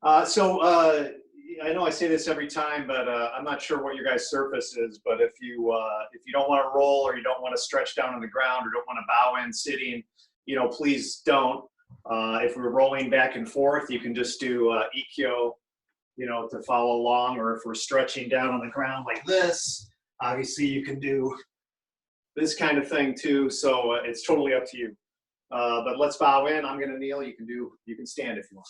I know I say this every time, but I'm not sure what your guys' surface is. But if you don't want to roll or you don't want to stretch down on the ground or don't want to bow in sitting, please don't. If we're rolling back and forth, you can just do ikkyo, to follow along. Or if we're stretching down on the ground like this, obviously you can do this kind of thing too. So it's totally up to you. But let's bow in. I'm going to kneel. You can stand if you want.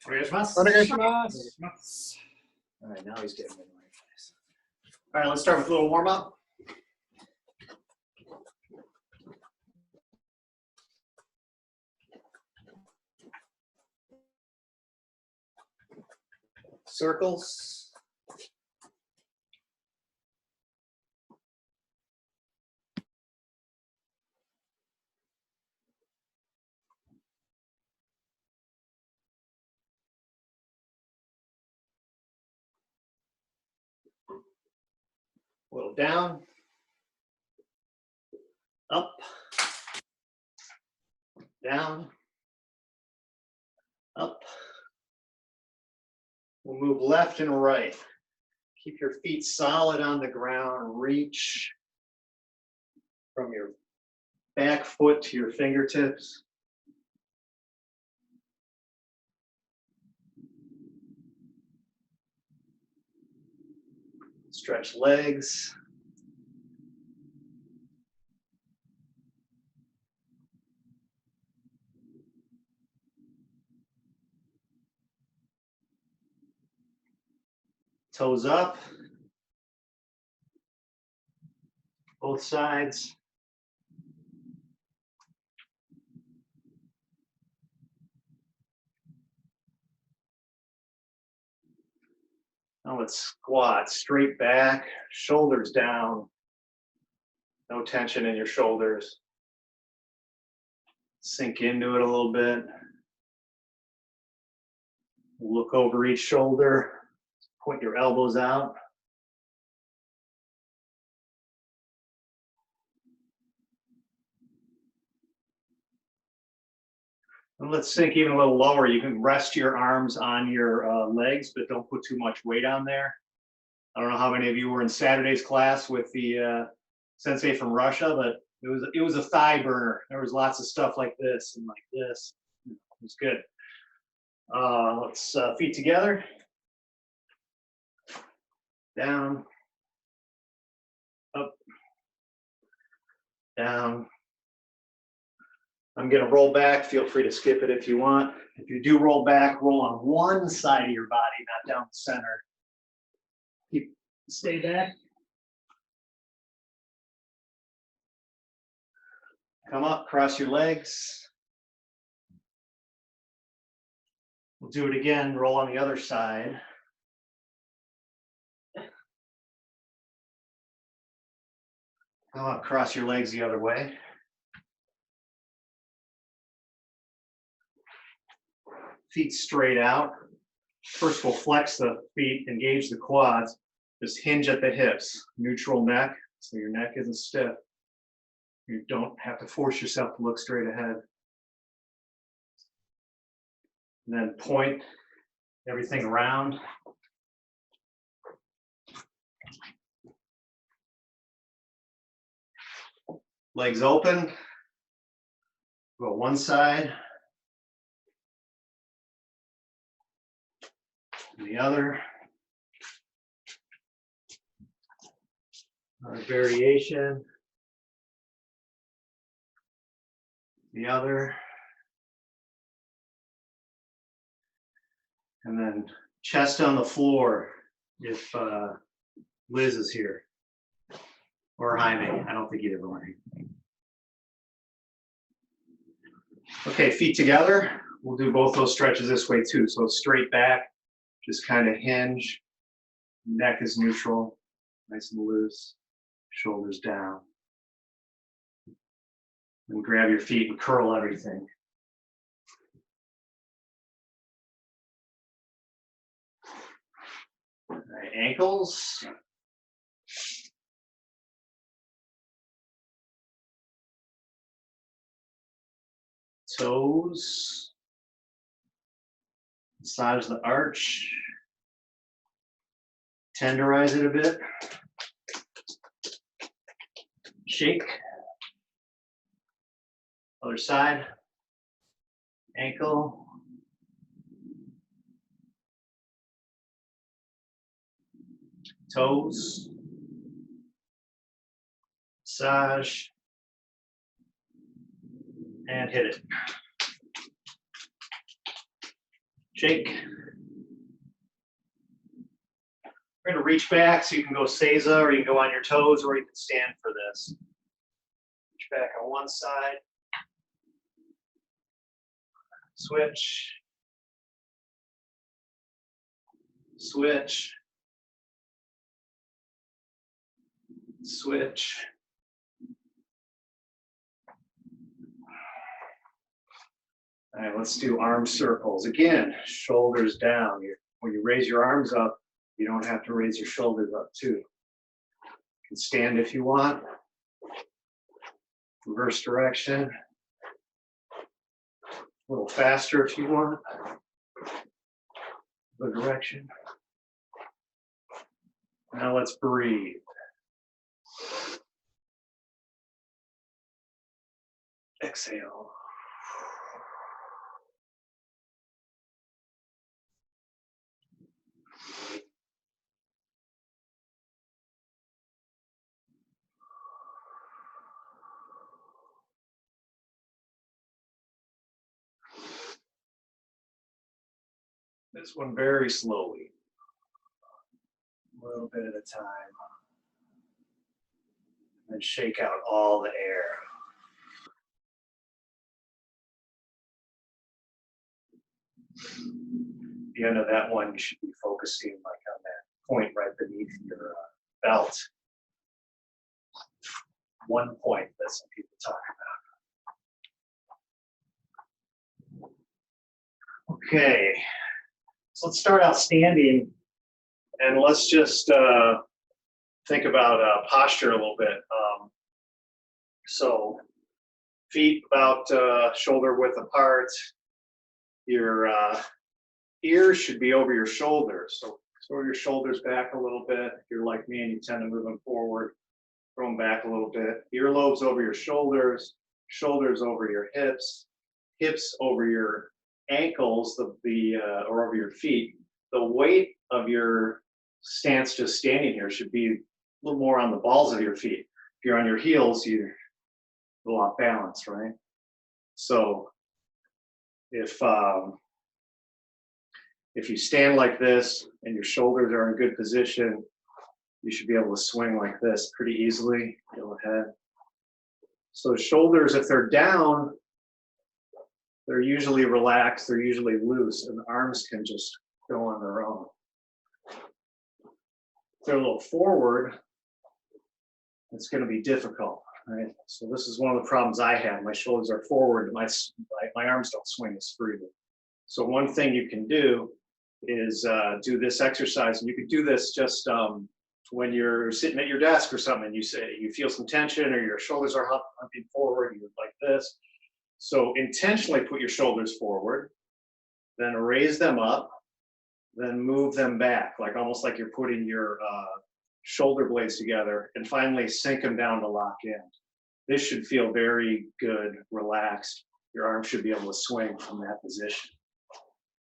All right, now he's getting in the right place. All right, let's start with a little warm up. Circles. A little down, up, down, up. We'll move left and right. Keep your feet solid on the ground. Reach from your back foot to your fingertips. Stretch legs. Toes up. Both sides. Now let's squat straight back, shoulders down. No tension in your shoulders. Sink into it a little bit. Look over each shoulder. Point your elbows out. And let's sink even a little lower. You can rest your arms on your legs, but don't put too much weight on there. I don't know how many of you were in Saturday's class with the sensei from Russia, but it was a thigh burner. There was lots of stuff like this and like this. It was good. Let's feet together. Down. Up. Down. I'm going to roll back. Feel free to skip it if you want. If you do roll back, roll on one side of your body, not down the center. Stay back. Come up, cross your legs. We'll do it again. Roll on the other side. Come up, cross your legs the other way. Feet straight out. First, we'll flex the feet, engage the quads. Just hinge at the hips. Neutral neck, so your neck isn't stiff. You don't have to force yourself to look straight ahead. And then point everything around. Legs open. Go one side. And the other. Another variation. The other. And then chest on the floor if Liz is here. Or Jaime. I don't think either one. Okay, feet together. We'll do both those stretches this way too. So straight back, just kind of hinge. Neck is neutral, nice and loose. Shoulders down. And grab your feet and curl everything. All right, ankles. Toes. Massage the arch. Tenderize it a bit. Shake. Other side. Ankle. Toes. Massage. And hit it. Shake. We're going to reach back so you can go seiza, or you can go on your toes, or you can stand for this. Reach back on one side. Switch. Switch. Switch. All right, let's do arm circles. Again, shoulders down. When you raise your arms up, you don't have to raise your shoulders up too. You can stand if you want. Reverse direction. A little faster if you want. The direction. Now let's breathe. Exhale. This one very slowly. A little bit at a time. And shake out all the air. At the end of that one, you should be focusing like on that point right beneath your belt. One point that some people talk about. Okay, so let's start out standing, and let's just think about posture a little bit. So feet about shoulder width apart. Your ears should be over your shoulders. So throw your shoulders back a little bit. If you're like me and you tend to move them forward, throw them back a little bit. Earlobes over your shoulders, shoulders over your hips, hips over your ankles, or over your feet. The weight of your stance just standing here should be a little more on the balls of your feet. If you're on your heels, you're a little off balance, right? So if you stand like this and your shoulders are in good position, you should be able to swing like this pretty easily. Go ahead. So shoulders, if they're down, they're usually relaxed, they're usually loose, and the arms can just go on their own. If they're a little forward, it's going to be difficult, right? So this is one of the problems I have. My shoulders are forward, my arms don't swing as freely. So one thing you can do is do this exercise, and you can do this just when you're sitting at your desk or something, and you feel some tension, or your shoulders are humping forward, you're like this. So intentionally put your shoulders forward, then raise them up, then move them back, like almost like you're putting your shoulder blades together, and finally sink them down to lock in. This should feel very good, relaxed. Your arm should be able to swing from that position.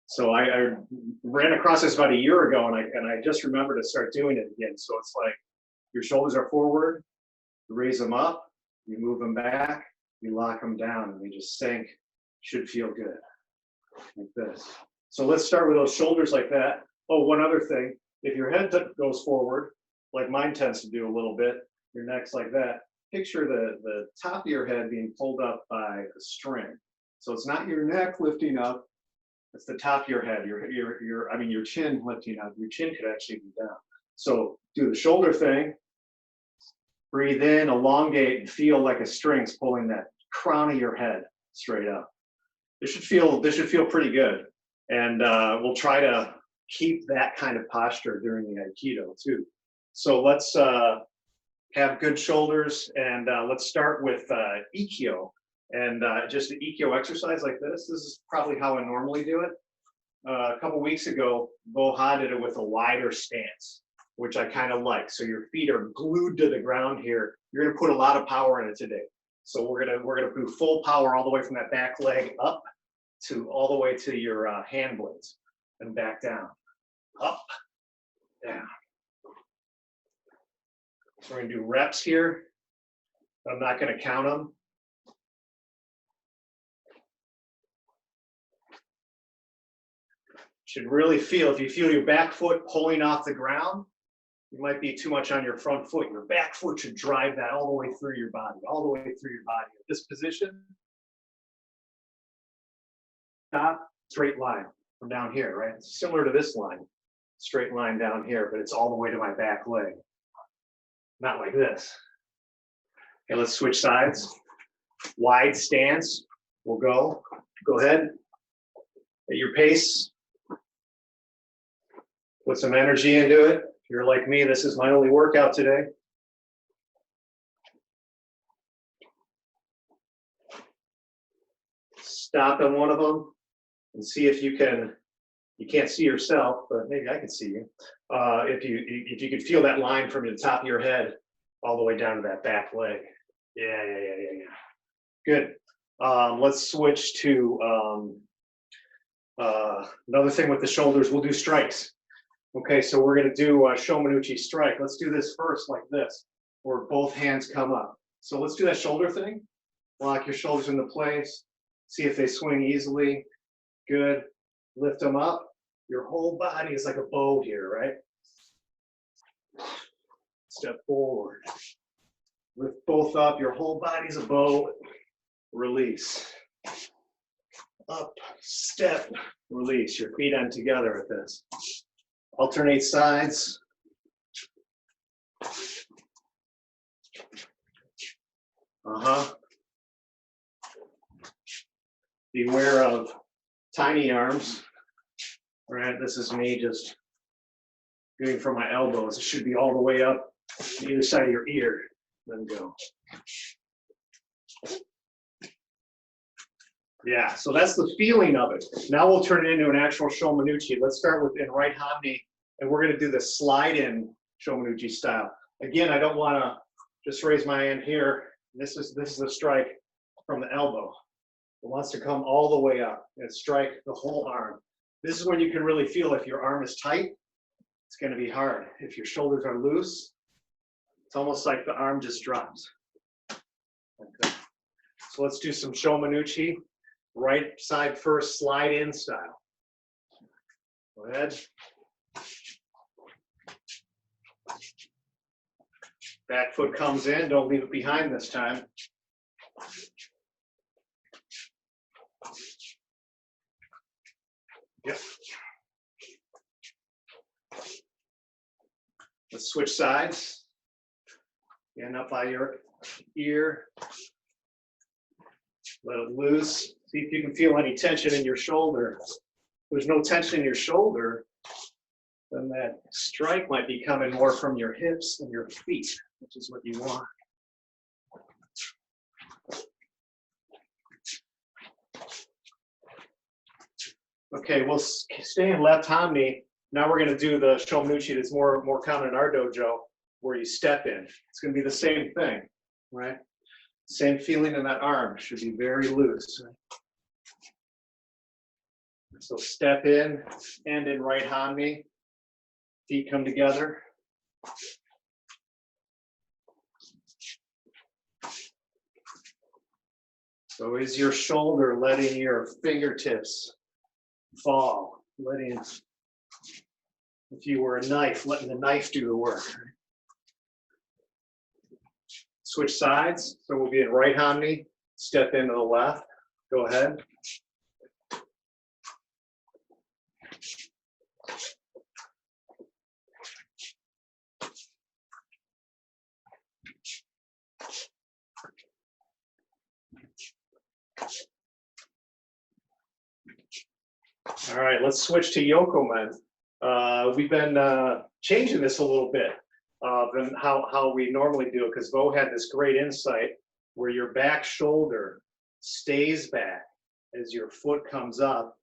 So I ran across this about a year ago, and I just remembered to start doing it again. So it's like your shoulders are forward, you raise them up, you move them back, you lock them down, and they just sink. Should feel good, like this. So let's start with those shoulders like that. Oh, one other thing. If your head goes forward, like mine tends to do a little bit, your neck's like that, picture the top of your head being pulled up by a string. So it's not your neck lifting up, it's the top of your head, your chin lifting up. Your chin could actually be down. So do the shoulder thing, breathe in, elongate, and feel like a string's pulling that crown of your head straight up. This should feel pretty good. And we'll try to keep that kind of posture during the Aikido too. So let's have good shoulders, and let's start with Ikkyo. And just an eco exercise like this is probably how I normally do it. A couple weeks ago, Boha did it with a wider stance, which I kind of like. So your feet are glued to the ground here. You're gonna put a lot of power in it today. So we're gonna do full power all the way from that back leg up to all the way to your hand blades and back down, up, down. So we're gonna do reps here. I'm not gonna count them. Should really feel, if you feel your back foot pulling off the ground, you might be too much on your front foot. Your back foot should drive that all the way through your body, all the way through your body. This position, stop, straight line from down here, right? It's similar to this line, straight line down here, but it's all the way to my back leg. Not like this. Okay, let's switch sides. Wide stance, we'll go. Go ahead, at your pace. Put some energy into it. If you're like me, this is my only workout today. Stop in one of them and see if you can't see yourself, but maybe I can see you. If you could feel that line from the top of your head all the way down to that back leg. Yeah. Good. Let's switch to another thing with the shoulders. We'll do strikes. Okay, so we're gonna do a Shomanuchi strike. Let's do this first like this, where both hands come up. So let's do that shoulder thing. Lock your shoulders into place. See if they swing easily. Good. Lift them up. Your whole body is like a bow here, right? Step forward. Lift both up. Your whole body's a bow. Release. Up, step, release. Your feet end together at this. Alternate sides. Beware of tiny arms. All right, this is me just doing from my elbows. It should be all the way up to either side of your ear. Then go. Yeah, so that's the feeling of it. Now we'll turn it into an actual Shomanuchi. Let's start with in right hanmi, and we're gonna do the slide in Shomanuchi style. Again, I don't wanna just raise my hand here. This is a strike from the elbow. It wants to come all the way up and strike the whole arm. This is when you can really feel if your arm is tight, it's gonna be hard. If your shoulders are loose, it's almost like the arm just drops. Like that. So let's do some Shomanuchi. Right side first, slide in style. Go ahead. Back foot comes in, don't leave it behind this time. Yep. Let's switch sides. Hand up by your ear. Let it loose. See if you can feel any tension in your shoulder. If there's no tension in your shoulder, then that strike might be coming more from your hips and your feet, which is what you want. Okay, we'll stay in left hanmi. Now we're going to do the Shomanuchi that's more common in our dojo, where you step in. It's going to be the same thing, right? Same feeling in that arm. Should be very loose. So step in, and in right hanmi. Feet come together. So is your shoulder letting your fingertips fall? Letting, if you were a knife, letting the knife do the work. Switch sides. So we'll be in right hanmi. Step into the left. Go ahead. All right, let's switch to Yokomen. We've been changing this a little bit than how we normally do it, because Bo had this great insight where your back shoulder stays back as your foot comes up.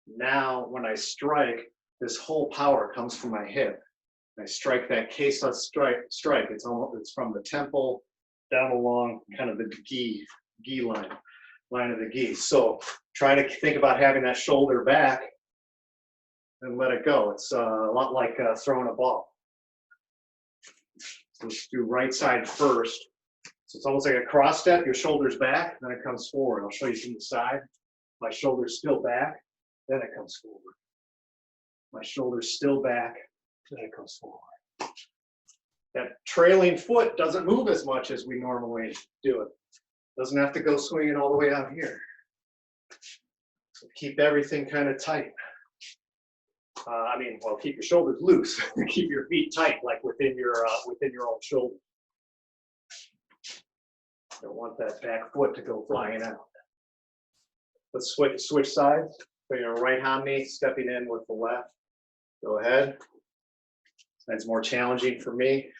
Now, when I strike, this whole power comes from my hip. I strike that kesa strike. It's from the temple down along kind of the gi line of the gi. So try to think about having that shoulder back and let it go. It's a lot like throwing a ball. So let's do right side first. So it's almost like a cross step. Your shoulder's back, then it comes forward. I'll show you from the side. My shoulder's still back, then it comes forward. My shoulder's still back, then it comes forward. That trailing foot doesn't move as much as we normally do it. Doesn't have to go swinging all the way out here. So keep everything kind of tight. Well, keep your shoulders loose. Keep your feet tight, like within your own shoulder. Don't want that back foot to go flying out. Let's switch sides. Put your right hand knee, stepping in with the left. Go ahead. That's more challenging for me.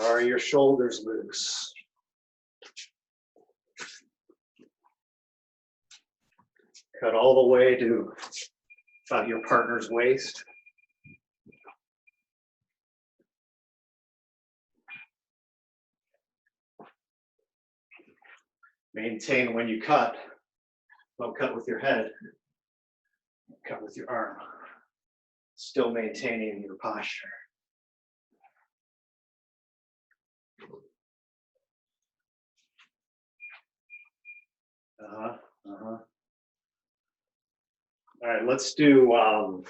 Are your shoulders loose? Cut all the way to about your partner's waist. Maintain when you cut. Don't cut with your head. Cut with your arm. Still maintaining your posture. All right, let's do, I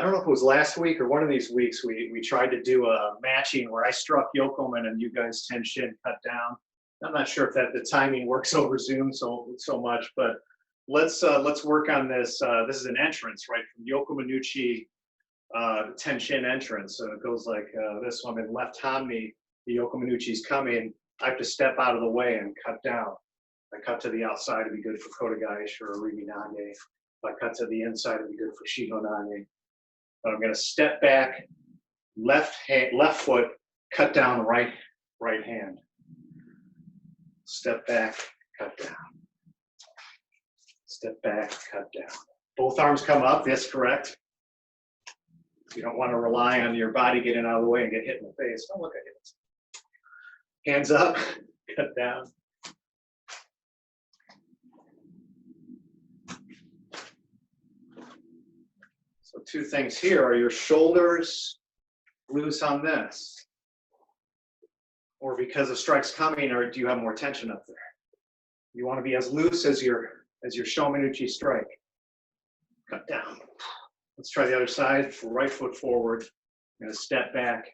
don't know if it was last week or one of these weeks, we tried to do a matching where I struck yokomen and you guys tenshin, cut down. I'm not sure if the timing works over Zoom so much, but let's work on this. This is an entrance, right, from yokomenuchi tenshin entrance. So it goes like this one in left hanmi, the yokomenuchi's coming. I have to step out of the way and cut down. If I cut to the outside, it'd be good for kotegaeshi or riminage. If I cut to the inside, it'd be good for shihonage. But I'm going to step back, left foot, cut down right hand. Step back, cut down. Step back, cut down. Both arms come up, that's correct. You don't want to rely on your body getting out of the way and get hit in the face. Don't look at it. Hands up, cut down. So two things here. Are your shoulders loose on this? Or because the strike's coming, or do you have more tension up there? You want to be as loose as your shomenuchi strike. Cut down. Let's try the other side. Right foot forward. I'm going to step back,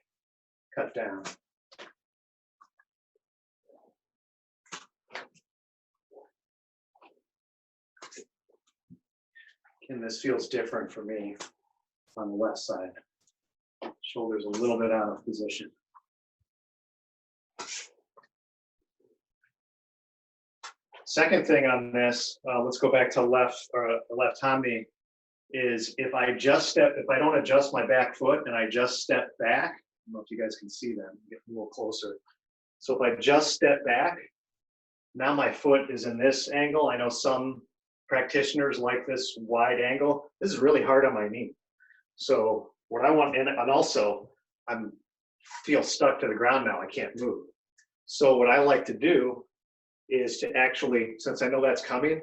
cut down. And this feels different for me on the left side. Shoulders a little bit out of position. Second thing on this, let's go back to left hanmi, is if I don't adjust my back foot and I just step back, I don't know if you guys can see that, get a little closer. So if I just step back, now my foot is in this angle. I know some practitioners like this wide angle. This is really hard on my knee. So what I want, and also I feel stuck to the ground now, I can't move. So what I like to do is to actually, since I know that's coming,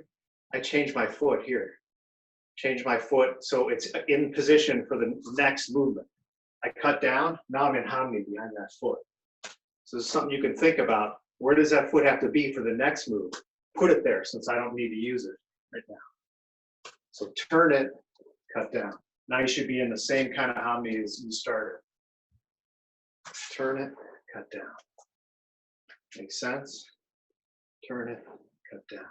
I change my foot here. Change my foot so it's in position for the next movement. I cut down, now I'm in hanmi behind that foot. So this is something you can think about. Where does that foot have to be for the next move? Put it there since I don't need to use it right now. So turn it, cut down. Now you should be in the same kind of hanmi as you started. Turn it, cut down. Makes sense? Turn it, cut down.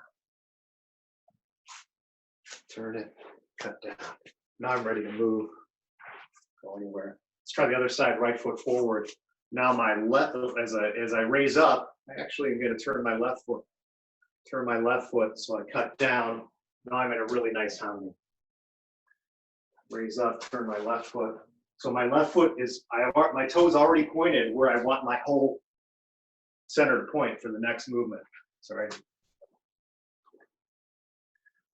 Turn it, cut down. Now I'm ready to move. Go anywhere. Let's try the other side, right foot forward. Now my left, as I raise up, I actually am going to turn my left foot. Turn my left foot, so I cut down. Now I'm in a really nice hanmi. Raise up, turn my left foot. So my left foot is, my toe's already pointed where I want my whole centered point for the next movement. Sorry.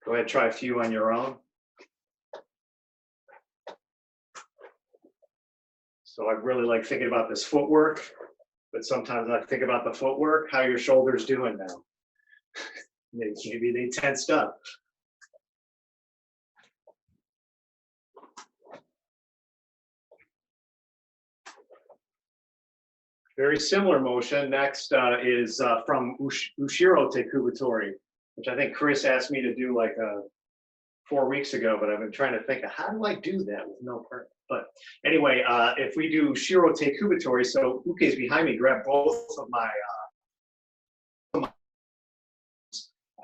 Go ahead, try a few on your own. So I really like thinking about this footwork, but sometimes I think about the footwork, how your shoulders doing now. Maybe they tensed up. Very similar motion. Next is from Ushiro Tekubatori, which I think Chris asked me to do like 4 weeks ago, but I've been trying to think of how do I do that with no partner. But anyway, if we do Ushiro Tekubatori, so Uke is behind me, grab both of my,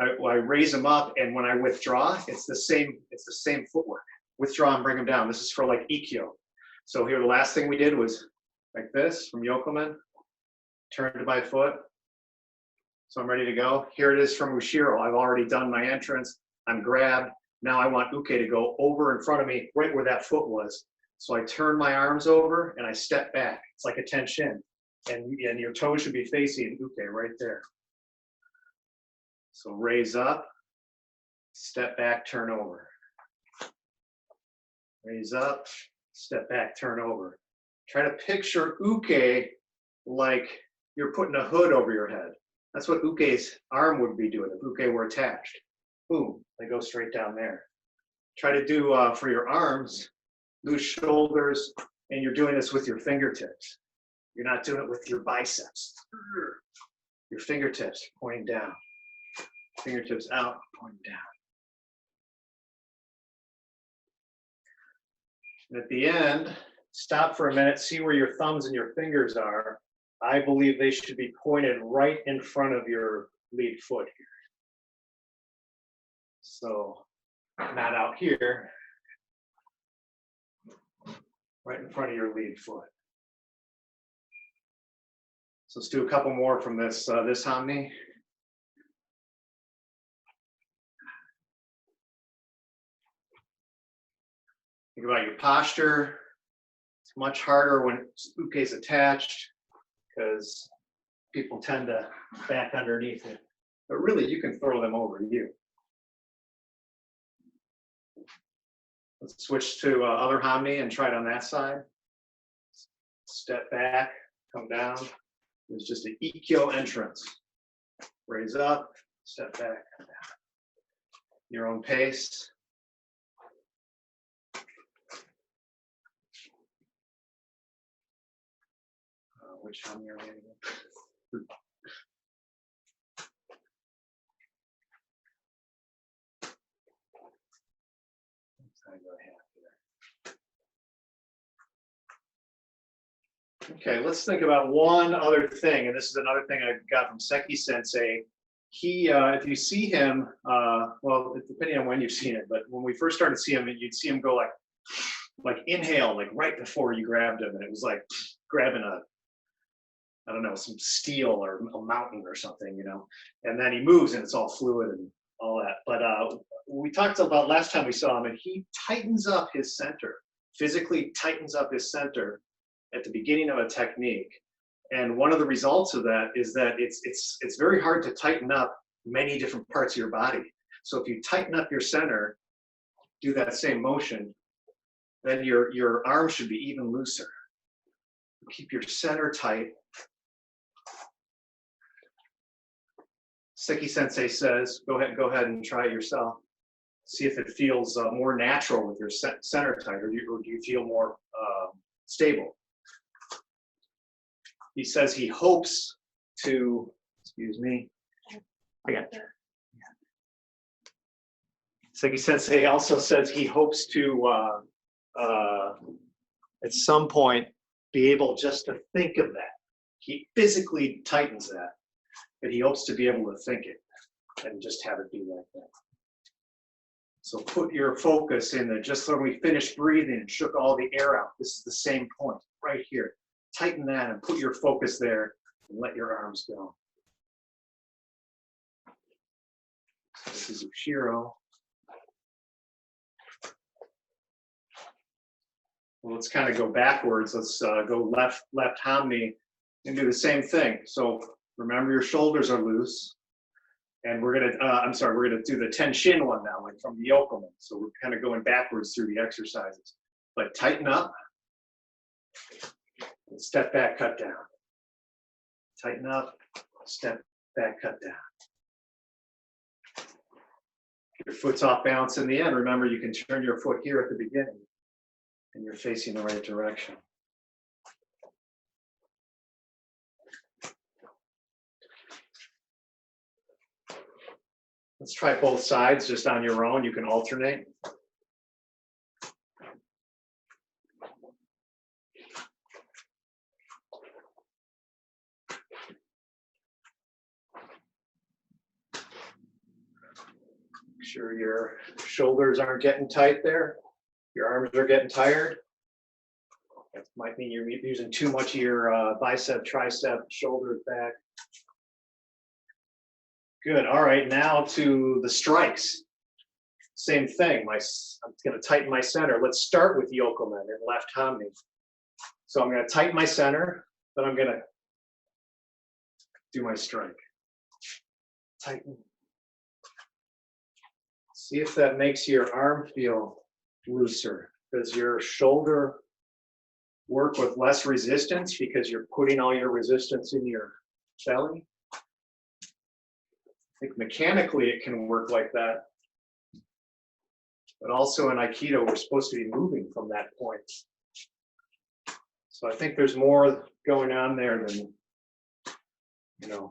I raise them up, and when I withdraw, it's the same footwork. Withdraw and bring them down. This is for like Ikkyo. So here, the last thing we did was like this from Yokomen, turn to my foot. So I'm ready to go. Here it is from Ushiro. I've already done my entrance. I'm grabbed. Now I want Uke to go over in front of me, right where that foot was. So I turn my arms over and I step back. It's like a tenshin. And your toes should be facing Uke right there. So raise up, step back, turn over. Raise up, step back, turn over. Try to picture Uke like you're putting a hood over your head. That's what Uke's arm would be doing if Uke were attached. Boom, they go straight down there. Try to do for your arms, loose shoulders, and you're doing this with your fingertips. You're not doing it with your biceps. Your fingertips pointing down. Fingertips out, pointing down. And at the end, stop for a minute, see where your thumbs and your fingers are. I believe they should be pointed right in front of your lead foot here. So not out here, right in front of your lead foot. So let's do a couple more from this Hamni. Think about your posture. It's much harder when Uke is attached because people tend to back underneath it. But really, you can throw them over you. Let's switch to other Hamni and try it on that side. Step back, come down. There's just an Ikkyo entrance. Raise up, step back, come down. Your own pace. Which Hamni are we in again? Okay, let's think about one other thing, and this is another thing I got from Seki Sensei. He, if you see him, well, depending on when you've seen it, but when we first started to see him, you'd see him go like inhale, like right before you grabbed him, and it was like grabbing I don't know, some steel or a mountain or something, you know. And then he moves, and it's all fluid and all that. But we talked about last time we saw him, and he tightens up his center, physically tightens up his center at the beginning of a technique. And one of the results of that is that it's very hard to tighten up many different parts of your body. So if you tighten up your center, do that same motion, then your arm should be even looser. Keep your center tight. Seki Sensei says, go ahead and try it yourself. See if it feels more natural with your center tight, or do you feel more stable? He says he hopes to, excuse me, I got there. Seki Sensei also says he hopes to, at some point, be able just to think of that. He physically tightens that, but he hopes to be able to think it and just have it be like that. So put your focus in there. Just when we finished breathing and shook all the air out, this is the same point right here. Tighten that and put your focus there and let your arms go. So this is Ushiro. Well, let's kind of go backwards. Let's go left Hamni and do the same thing. So Remember, your shoulders are loose. And we're we're gonna do the Tenshin one now, like from the Yokomen. So we're kind of going backwards through the exercises. But tighten up, and step back, cut down. Tighten up, step back, cut down. Your foot's off balance in the end. Remember, you can turn your foot here at the beginning, and you're facing the right direction. Let's try both sides just on your own. You can alternate. Make sure your shoulders aren't getting tight there. Your arms are getting tired. That might mean you're using too much of your bicep, tricep, shoulders back. Good. All right, now to the strikes. Same thing. I'm going to tighten my center. Let's start with Yokomen and left Hanmi. So I'm going to tighten my center, then I'm going to do my strike. Tighten. See if that makes your arm feel looser. Does your shoulder work with less resistance because you're putting all your resistance in your belly? I think mechanically it can work like that. But also in Aikido, we're supposed to be moving from that point. So I think there's more going on there than,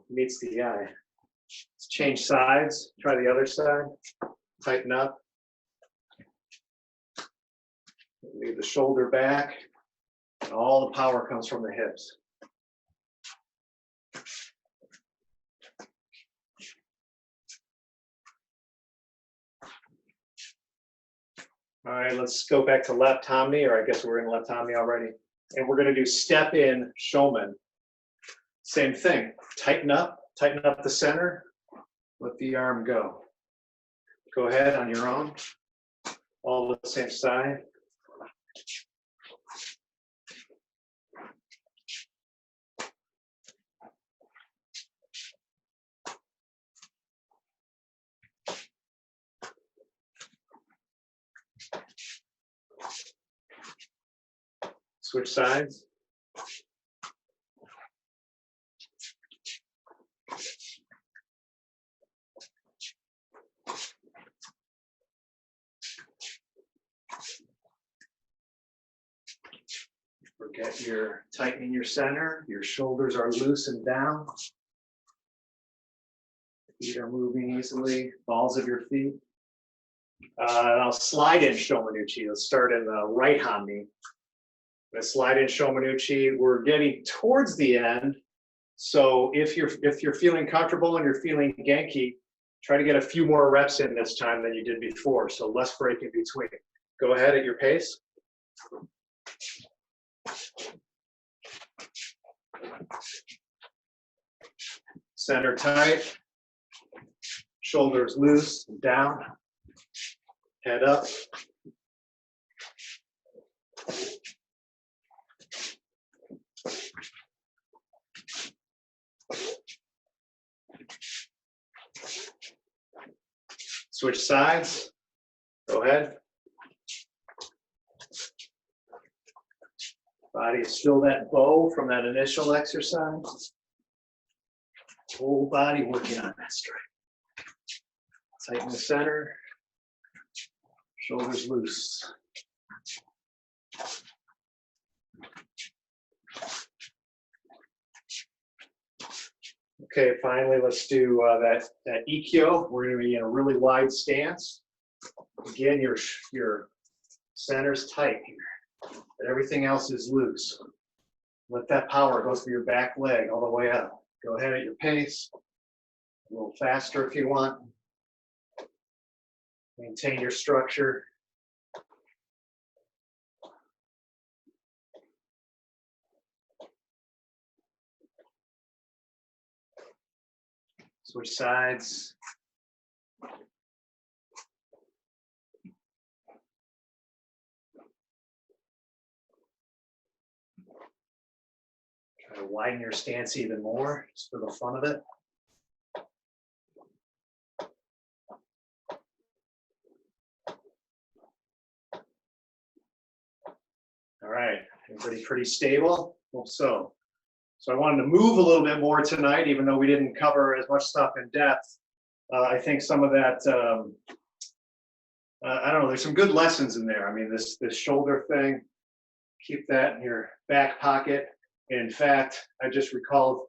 meets the eye. Let's change sides. Try the other side. Tighten up. Leave the shoulder back. And all the power comes from the hips. All right, let's go back to left Hanmi, or I guess we're in left Hanmi already. And we're going to do step in Shomen. Same thing. Tighten up the center. Let the arm go. Go ahead on your own. All the same side. Switch sides. Forget you're tightening your center. Your shoulders are loose and down. Feet are moving easily. Balls of your feet. I'll slide in Shomanuchi. Let's start in the right Hanmi. Let's slide in Shomanuchi. We're getting towards the end. So if you're feeling comfortable and you're feeling Genki, try to get a few more reps in this time than you did before. So less break in between. Go ahead at your pace. Center tight. Shoulders loose and down. Head up. Switch sides. Go ahead. Body is still that bow from that initial exercise. Whole body working on that strike. Tighten the center. Shoulders loose. Okay, finally, let's do that Ikkyo. We're going to be in a really wide stance. Again, your center's tight here, but everything else is loose. Let that power go through your back leg all the way up. Go ahead at your pace. A little faster if you want. Maintain your structure. Switch sides. Try to widen your stance even more, just for the fun of it. All right, everybody pretty stable? Hope so. So I wanted to move a little bit more tonight, even though we didn't cover as much stuff in depth. I think some of that, I don't know, there's some good lessons in there. I mean, this shoulder thing, keep that in your back pocket. And in fact, I just recalled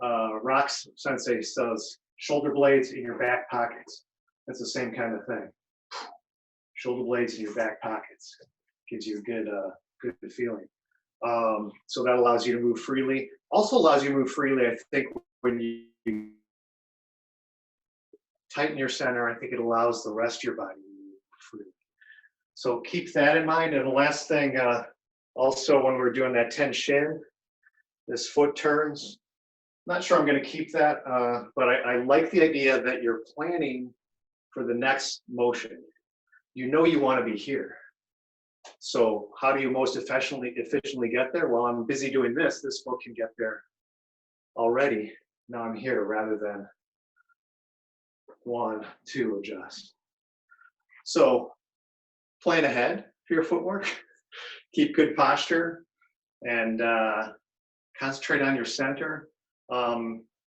Rox Sensei says shoulder blades in your back pockets. That's the same kind of thing. Shoulder blades in your back pockets gives you a good feeling. So that allows you to move freely. Also allows you to move freely, I think, when you tighten your center, I think it allows the rest of your body to move freely. So keep that in mind. And the last thing, also when we're doing that ten shin, this foot turns. Not sure I'm going to keep that, but I like the idea that you're planning for the next motion. You know you want to be here. So how do you most efficiently get there? Well, I'm busy doing this. This foot can get there already. Now I'm here rather than 1, 2, adjust. So plan ahead for your footwork. Keep good posture and concentrate on your center.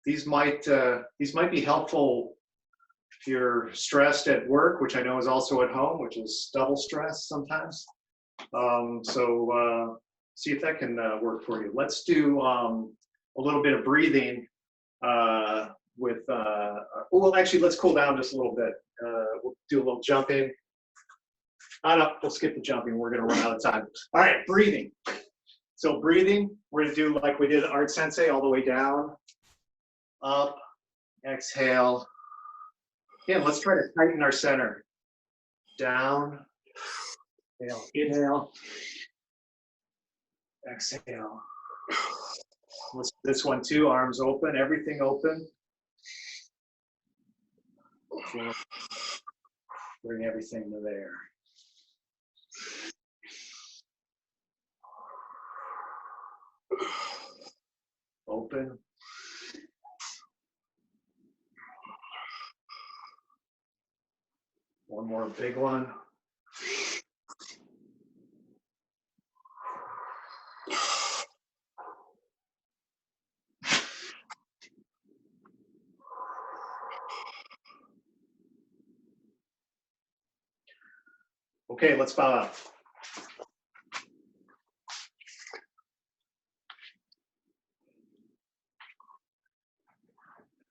These might be helpful if you're stressed at work, which I know is also at home, which is double stress sometimes. So see if that can work for you. Let's do a little bit of breathing with, well, actually, let's cool down just a little bit. We'll do a little jumping. No, we'll skip the jumping. We're going to run out of time. All right, breathing. So breathing, we're going to do like we did Art Sensei, all the way down, up, exhale. Again, let's try to tighten our center. Down, inhale, exhale. Let's do this one too, arms open, everything open. Bring everything to there. Open. One more big one. Okay, let's bow out.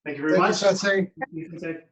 Thank you very much. Thank you, Sensei.